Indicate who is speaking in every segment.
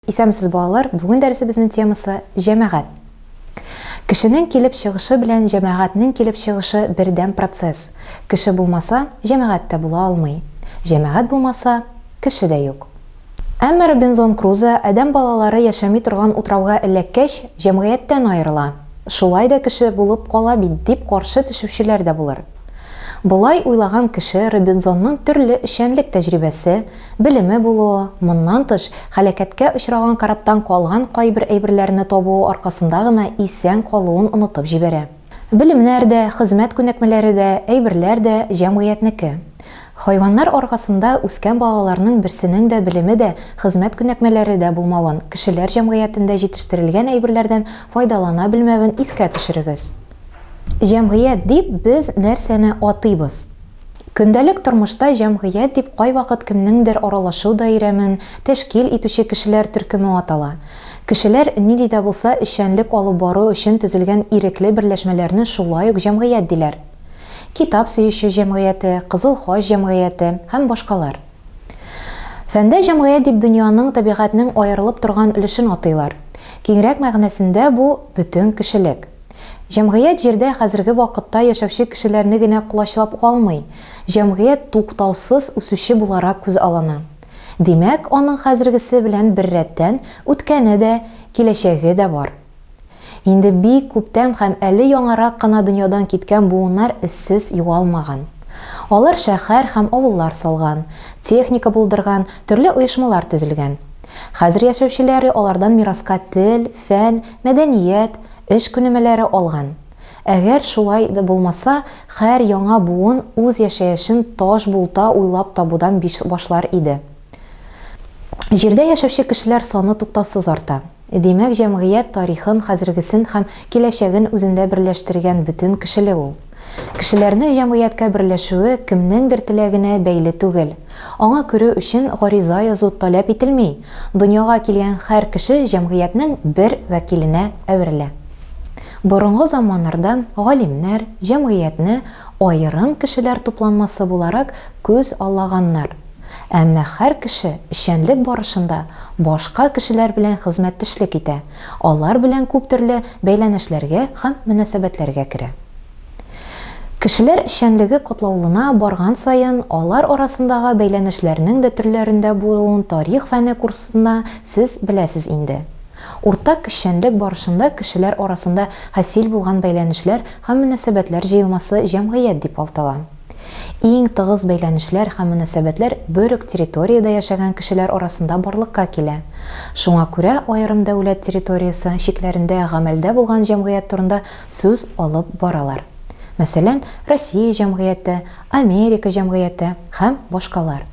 Speaker 1: Исәмсез балалар, бүген дәресебезнең темасы җәмәгать. Кешенең килеп чыгышы белән җәмәгатьнең килеп чыгышы бердәм процесс. Кеше булмаса, җәмәгать тә була алмый. Җәмәгать булмаса, кеше дә юк. Әмма Робинзон Крузо адәм балалары яшәми торган утрауга эләккәч, җәмгыятьтән аерыла. Шулай да кеше булып кала бит дип каршы төшүчеләр дә булыр. Булай уйлаган кеше Робинзонның төрле эшчәнлек тәҗрибәсе, белеме булуы, моннан тыш һәлакәткә очраган караптан калган кайбер әйберләрне табуы аркасында гына исән калуын онытып җибәрә. Белемнәр дә, хезмәт күнекмәләре дә, әйберләр дә җәмгыятьнеке. Хайваннар аркасында үскән балаларның берсенең дә белеме дә, хезмәт күнекмәләре дә булмавын, кешеләр җәмгыятендә җитештерелгән әйберләрдән файдалана белмәвен искә төшерегез. Җәмгыять дип без нәрсәне атыйбыз? Көндәлек тормышта җәмгыять дип кайвакыт кемнеңдер аралашу даирәмен тәшкил итүче кешеләр төркеме атала. Кешеләр нинди дә булса эшчәнлек алып бару өчен төзелгән ирекле берләшмәләрне шулай ук җәмгыять диләр. Китап сөюче җәмгыяте, Кызыл Хаҗ җәмгыяте һәм башкалар. Фәндә җәмгыять дип дөньяның табигатьнең аерылып торган өлешен атыйлар. Киңрәк мәгънәсендә бу бөтен кешелек. Җәмгыять җирдә хәзерге вакытта яшәүче кешеләрне генә кулачлап калмый, җәмгыять туктаусыз үсүче буларак күз алына. Димәк, аның хәзергесе белән бер рәттән үткәне дә, киләчәге дә бар. Инде бик күптән һәм әле яңарак кына дөньядан киткән буыннар эзсез югалмаган. Алар шәһәр һәм авыллар салган, техника булдырган, төрле оешмалар төзелгән. Хәзер яшәүчеләре алардан мираска тел, фән, мәдәният, эш күнемәләре алган. Әгәр шулай да булмаса, һәр яңа буын үз яшәешен таш булта уйлап табудан башлар иде. Җирдә яшәүче кешеләр саны туктаусыз арта. Димәк, җәмгыять тарихын, хәзергесен һәм киләчәген үзендә берләштергән бөтен кешелек ул. Кешеләрне җәмгыятькә берләшүе кемнеңдер теләгенә бәйле түгел. Аңа күрү өчен гариза язу таләп ителми. Дөньяга килгән һәр кеше җәмгыятьнең бер вәкиленә әверелә. Борынгы заманнарда галимнәр җәмгыятьне аерым кешеләр тупланмасы буларак күз алганнар. Әмма һәр кеше эшчәнлек барышында башка кешеләр белән хезмәттәшлек итә. Алар белән күп төрле бәйләнешләргә һәм мөнәсәбәтләргә керә. Кешеләр эшчәнлеге катлаулына барган саен, алар арасындагы бәйләнешләрнең дә төрләрендә булуын тарих фәне курсында сез беләсез инде. Уртак эшчәнлек барышында кешеләр арасында хасил булган бәйләнешләр һәм мөнәсәбәтләр җыелмасы җәмгыять дип атала. Иң тыгыз бәйләнешләр һәм мөнәсәбәтләр бер үк территориядә яшәгән кешеләр арасында барлыкка килә. Шуңа күрә аерым дәүләт территориясе чикләрендә гамәлдә булган җәмгыять турында сүз алып баралар. Мәсәлән, Россия җәмгыяте, Америка җәмгыяте һәм башкалар.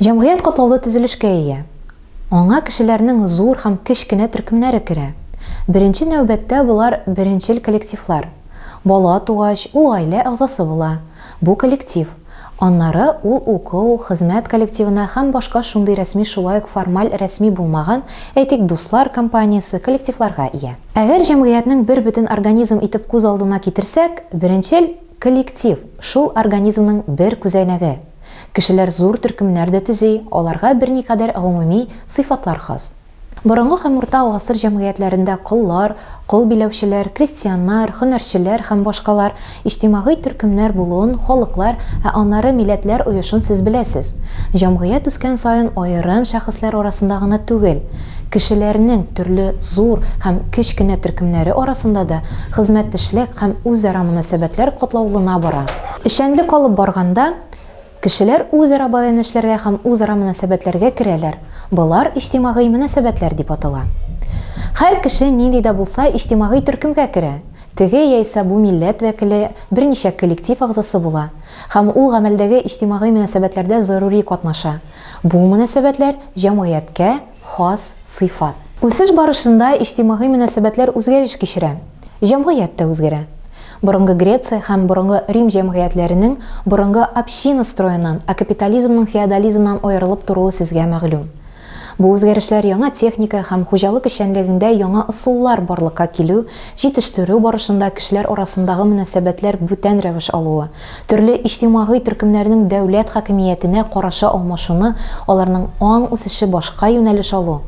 Speaker 1: Җәмгыять катлаулы төзелешкә ия. Аңа кешеләрнең зур һәм кечкенә төркемнәре керә. Беренче нәүбәттә булар беренчел коллективлар. Бала тугач, ул гаилә әгъзасы була. Бу коллектив. Аннары ул уку, хезмәт коллективына һәм башка шундый рәсми шулай ук формаль рәсми булмаган, әйтик, дуслар компаниясе коллективларга ия. Әгәр җәмгыятьнең бер бөтен организм итеп күз алдына китерсәк, беренчел коллектив шул организмның бер күзәнәге. Кешеләр зур төркемнәрдә төзи, аларга берникадәр гомуми сыйфатлар хас. Борынгы һәм урта гасыр җәмгыятьләрендә куллар, кул биләүчеләр, крестьяннар, һөнәрчеләр һәм башкалар иҗтимагый төркемнәр булуын, халыклар һәм аннары милләтләр оешын сез беләсез. Җәмгыять үскән саен аерым шәхесләр арасында гына түгел, кешеләрнең төрле зур һәм кечкенә төркемнәре арасында да хезмәттәшлек һәм үзара мөнәсәбәтләр катлаулына бара. Эшчәнлек алып барганда кешеләр үзара бәйләнешләргә һәм үзара мөнәсәбәтләргә керәләр. Булар иҗтимагый мөнәсәбәтләр дип атала. Һәр кеше нинди дә булса иҗтимагый төркемгә керә. Теге яисә бу милләт вәкиле берничә коллектив әгъзасы була һәм ул гамәлдәге иҗтимагый мөнәсәбәтләрдә зарури катнаша. Бу мөнәсәбәтләр җәмгыятькә хас сыйфат. Үсеш барышында иҗтимагый мөнәсәбәтләр үзгәреш кичерә. Җәмгыять та үзгәрә. Борынгы Греция һәм борынгы Рим җәмгыятьләренең борынгы община строеннан, капитализмның феодализмнан аерылып торуы сезгә мәгълүм. Бу үзгәрешләр яңа техника һәм хуҗалык эшчәнлегендә яңа ысуллар барлыкка килү, җитештерү барышында кешеләр арасындагы мөнәсәбәтләр бүтән рәвеш алуы, төрле иҗтимагый төркемнәрнең дәүләт хакимиятенә карашы алмашуны, аларның аң үсеше башка юнәлеш алу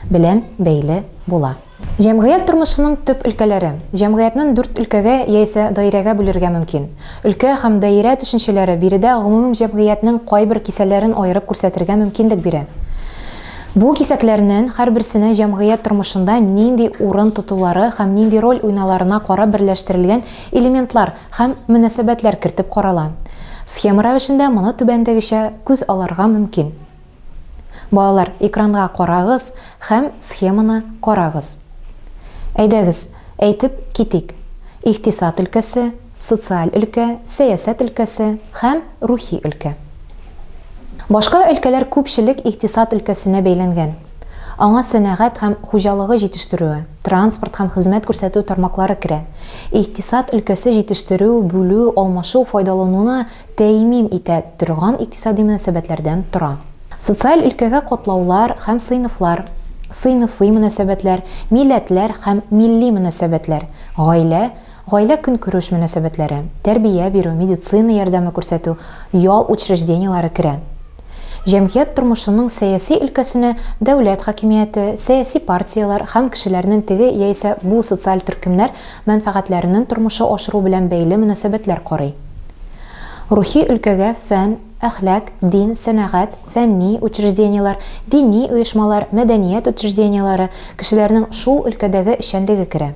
Speaker 1: белән бәйле була. Җәмгыять тормышының төп өлкәләре. Җәмгыятьнең 4 өлкәгә яисә даирәгә бүлергә мөмкин. Өлкә һәм даирә төшенчәләре биредә гомумән җәмгыятьнең кайбер кисәләрен аерып күрсәтергә мөмкинлек бирә. Бу кисәкләрнең һәрберсенә җәмгыять тормышында нинди урын тотулары һәм нинди роль уйналарына карап берләштерелгән элементлар һәм мөнәсәбәтләр кертеп карала. Схема рәвешендә моны түбәндәгечә күз алырга мөмкин. Балалар, экранга карагыз һәм схеманы карагыз. Әйдәгез, әйтеп китик. Иктисад өлкәсе, социаль өлкә, сәясәт өлкәсе һәм рухи өлкә. Башка өлкәләр күпчелек иктисад өлкәсенә бәйләнгән. Аңа сәнәгать һәм хуҗалыгы җитештерүе, транспорт һәм хезмәт күрсәтү тармаклары керә. Иктисад өлкәсе җитештерү, бүлү, алмашу, файдалануны тәэмин итә торган икътисади мөнәсәбәтләрдән тора. Социаль өлкәгә катлаулар һәм сыйныфлар, сыйныфый мөнәсәбәтләр, милләтләр һәм милли мөнәсәбәтләр, гаилә көнкүреш мөнәсәбәтләре, тәрбия бирү, медицина ярдәме күрсәтү, ял учрежденияләре керә. Җәмгыять тормышының сәяси өлкәсенә дәүләт хакимияте, сәяси партиялар һәм кешеләрнең теге яисә бу социаль төркемнәр мәнфәгатьләренең тормышы ашыру белән бәйле мөнәсәбәтләр карый. Рухи өлкәгә фән, әхлак, дин, сәнәгать, фәнни учреждениялар, дини оешмалар, мәдәният учреждениялары, кешеләрнең шул өлкәдәге эшчәнлеге керә.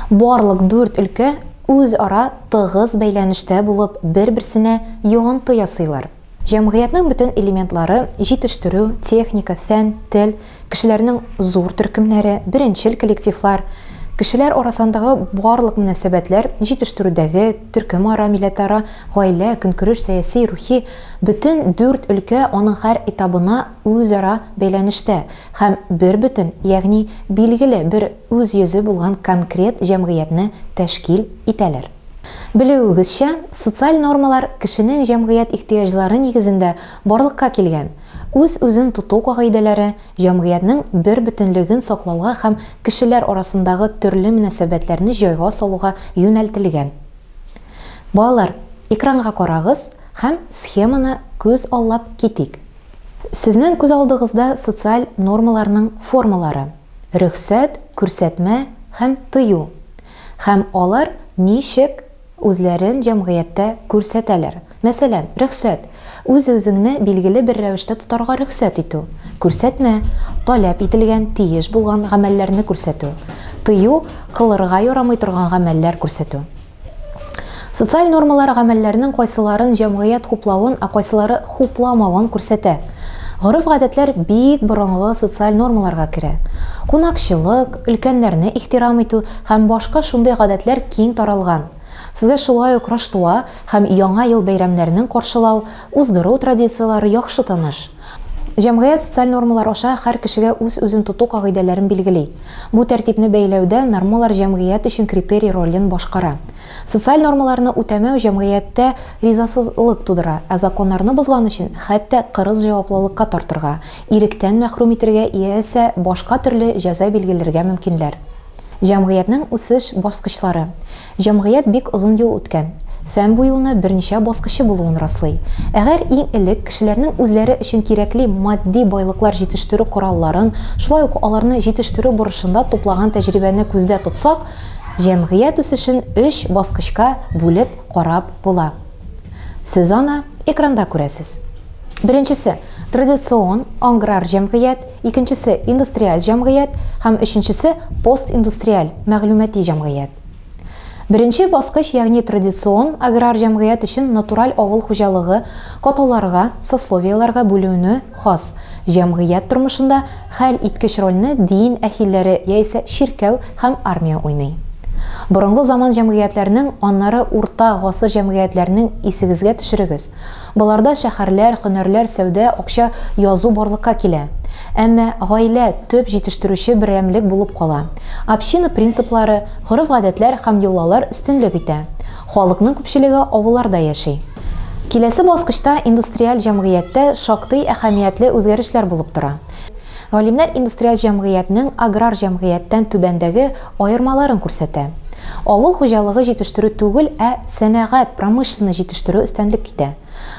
Speaker 1: Барлык 4 өлкә үзара тыгыз бәйләнештә булып, бер-берсенә йогынты ясыйлар. Җәмгыятьнең бөтен элементлары җитештерү, техника, фән, тел, кешеләрнең зур төркемнәре, беренчел коллективлар, кешеләр арасындагы барлык мөнәсәбәтләр, җитештерүдәге төркем-ара, милләтара, гаилә, көнкүреш, сәяси, рухи, бөтен 4 өлкә аның һәр этабына үзара бәйләнештә һәм бер бөтен, ягъни билгеле бер үз йөзе булган конкрет җәмгыятьне тәшкил итәләр. Белүегезчә, социаль нормалар кешенең җәмгыять ихтыяҗлары нигезендә барлыкка килгән. Үз-үзен тоту кагыйдәләре җәмгыятьнең бер бөтенлеген саклауга һәм кешеләр арасындагы төрле мөнәсәбәтләрне җайга салуга юнәлтелгән. Балалар, экранга карагыз һәм схеманы күз аллап китик. Сезнең күз алдыгызда социаль нормаларның формалары: рөхсәт, күрсәтмә һәм тыю. Һәм алар ничек үзләрен җәмгыятьтә күрсәтәләр. Мәсәлән, рөхсәт үз-үзеңне билгеле бер рәвештә тотарга рөхсәт итү. Күрсәтмә таләп ителгән, тиеш булган гамәлләрне күрсәтү. Тыю кылырга ярамый торган гамәлләр күрсәтү. Социаль нормалар гамәлләрнең кайсыларын җәмгыять хуплавын, кайсылары хупламавын күрсәтә. Гореф-гадәтләр бик борынгы социаль нормаларга керә. Кунакчылык, өлкәннәрне ихтирам итү һәм башка шундый гадәтләр киң таралган. Сезгә шулай ук Рождество һәм яңа ел бәйрәмнәрен каршылау, уздыру традициялары яхшы таныш. Җәмгыять социаль нормалар аша һәр кешегә үз-үзен тоту кагыйдәләрен билгели. Бу тәртипне бәйләүдә нормалар җәмгыять өчен критерий ролен башкара. Социаль нормаларны үтәмәү җәмгыятьтә ризасызлык тудыра, ә законнарны бозган өчен хәтта кырыс җаваплылыкка тартырга, иректән мәхрүм итәргә яисә башка төрле җәза билгеләргә мөмкинләр. Җәмгыятьнең үсеш баскычлары. Җәмгыять бик озын юл үткән. Фән бу юлны берничә баскычы булуын раслый. Әгәр иң элек кешеләрнең үзләре өчен кирәкле матди байлыклар җитештерү коралларын, шулай ук аларны җитештерү бурышында туплаган тәҗрибәне күздә тотсак, җәмгыять үсешен 3 баскычка бүлеп карап була. Сез аны экранда күрәсез. Беренчесе традицион аграр җәмгыять, икенчесе индустриаль җәмгыять һәм өченчесе постиндустриаль мәгълүмати җәмгыять. Беренче баскыч, ягъни традицион аграр җәмгыять өчен натураль авыл хуҗалыгы катауларга, сословияларга бүлүне хас. Җәмгыять тормышында хәл иткеч рольне дин әһилләре яисә ширкәү һәм армия уйный. Борынгы заман җәмгыятьләренең, аннары урта гасыр җәмгыятьләренең исегезгә төшерегез. Буларда шәһәрләр, һөнәрләр, сәүдә, акча, язу барлыкка килә. Әмма гаилә төп җитештерүче берәмлек булып кала. Община принциплары, гореф-гадәтләр һәм йолалар өстенлек итә. Халыкның күпчелеге авылларда яши. Киләсе баскычта индустриаль җәмгыятьтә шактый әһәмиятле үзгәрешләр булып тора. Галимнәр индустриаль җәмгыятьнең аграр җәмгыятьтән түбәндәге аермаларын күрсәтә. Авыл хуҗалыгы җитештерү түгел, сәнәгать, промышленность җитештерү өстенлек итә.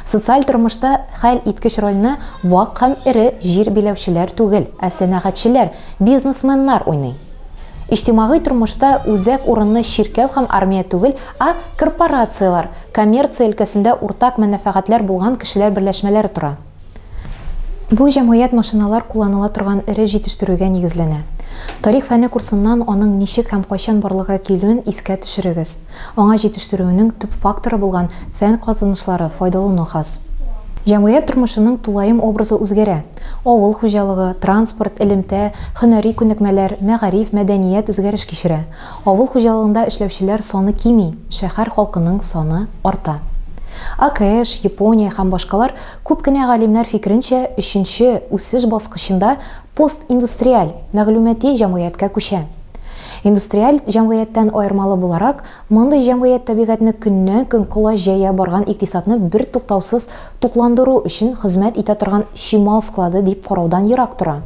Speaker 1: Социаль тормышта хәл иткеч рольне вак һәм ире җир биләүчеләр түгел, сәнәгатьчеләр, бизнесменнар уйный. Иҗтимагый тормышта үзәк урынны чиркәү һәм армия түгел, корпорациялар, коммерция өлкәсендә уртак мәнфәгатьләр булган кешеләр берләшмәләре тора. Бу җәмгыять машиналар кулланыла торган ире җитештерүгә нигезләнә. Тарих фәне курсыннан аның ничек һәм кайчан барлыгы килүен искә төшерегез. Аңа җитештерүнең төп факторы булган фән казанышлары файдалану хас. Җәмгыять тормышының тулаем образы үзгәрә. Авыл хуҗалыгы, транспорт, элемтә, һөнәри күнекмәләр, мәгариф, мәдәният үзгәреш кичерә. Авыл хуҗалыгында эшләүчеләр саны кими, шәһәр халкының саны арта. АКШ, Япония һәм башкалар күп кенә галимнәр фикеренчә 3нче үсеш баскычында постиндустриаль мәгълүмати җәмгыятькә күчә. Индустриаль җәмгыятьтән аермалы буларак, мондый җәмгыять табигатьне көннән-көн колай җәя барган икътисадны бер туктаусыз тукландыру өчен хезмәт итә торган чимал склады дип караудан ерак тора.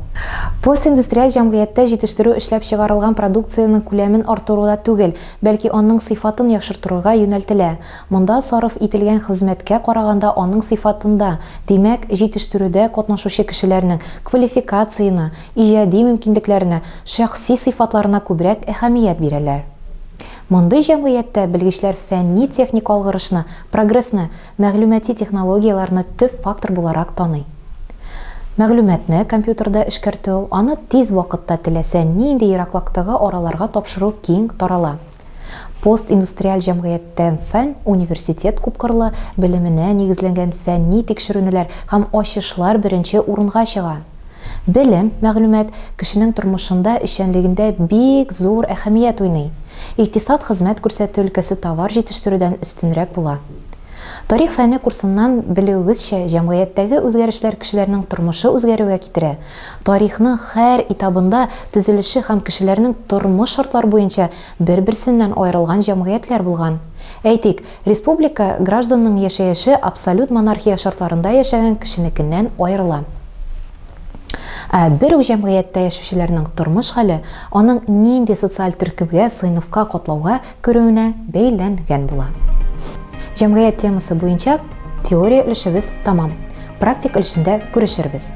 Speaker 1: Постиндустриаль җәмгыятьтә җитештерү эшләп чыгарылган продукцияның күләмен арттыруда түгел, бәлки аның сыйфатын яхшыртырга юнәлтелә. Монда сарыф ителгән хезмәткә караганда аның сыйфатында, димәк, җитештерүдә катнашучы кешеләрнең квалификациясына, иҗади мөмкинлекләренә, шәхси сыйфатларына күбрәк әһәмият бирәләр. Мондый җәмгыятьтә белгечләр фәнни-техник алгырышны, прогрессны, мәгълүмати технологияларны төп фактор буларак таный. Мәгълүматны компьютерда эшкәртү, аны тиз вакытта теләсә нинди ераклыктагы араларга тапшыру киң тарала. Постиндустриаль җәмгыятьтә фән, университет күпкырлы белеменә нигезләнгән фәнни тикшерүнеләр һәм ачышлар беренче урынга чыга. Белем, мәгълүмат кешенең тормышында эшчәнлегендә бик зур әһәмият уйный. Икътисад хезмәт күрсәтү өлкәсе товар җитештерүдән өстенрәк була. Тарих фәне курсыннан белүегезчә, җәмгыятьтәге үзгәрешләр кешеләрнең тормышы үзгәрүгә китерә. Тарихның һәр этабында төзелеше һәм кешеләрнең тормыш шартлары буенча бер-берсеннән аерылган җәмгыятьләр булган. Әйтик, республика гражданның яшәеше абсолют монархия шартларында яшәгән кешенекеннән аерыла. Бер җәмгыятьтә яшәүчеләрнең тормыш хәле аның нинди социаль төркемгә, сыйныфка катлауга керүенә бәйләнгән була. Җәмгыять темасы буенча теория өлешебез тамам. Практик өлешендә күрешербез.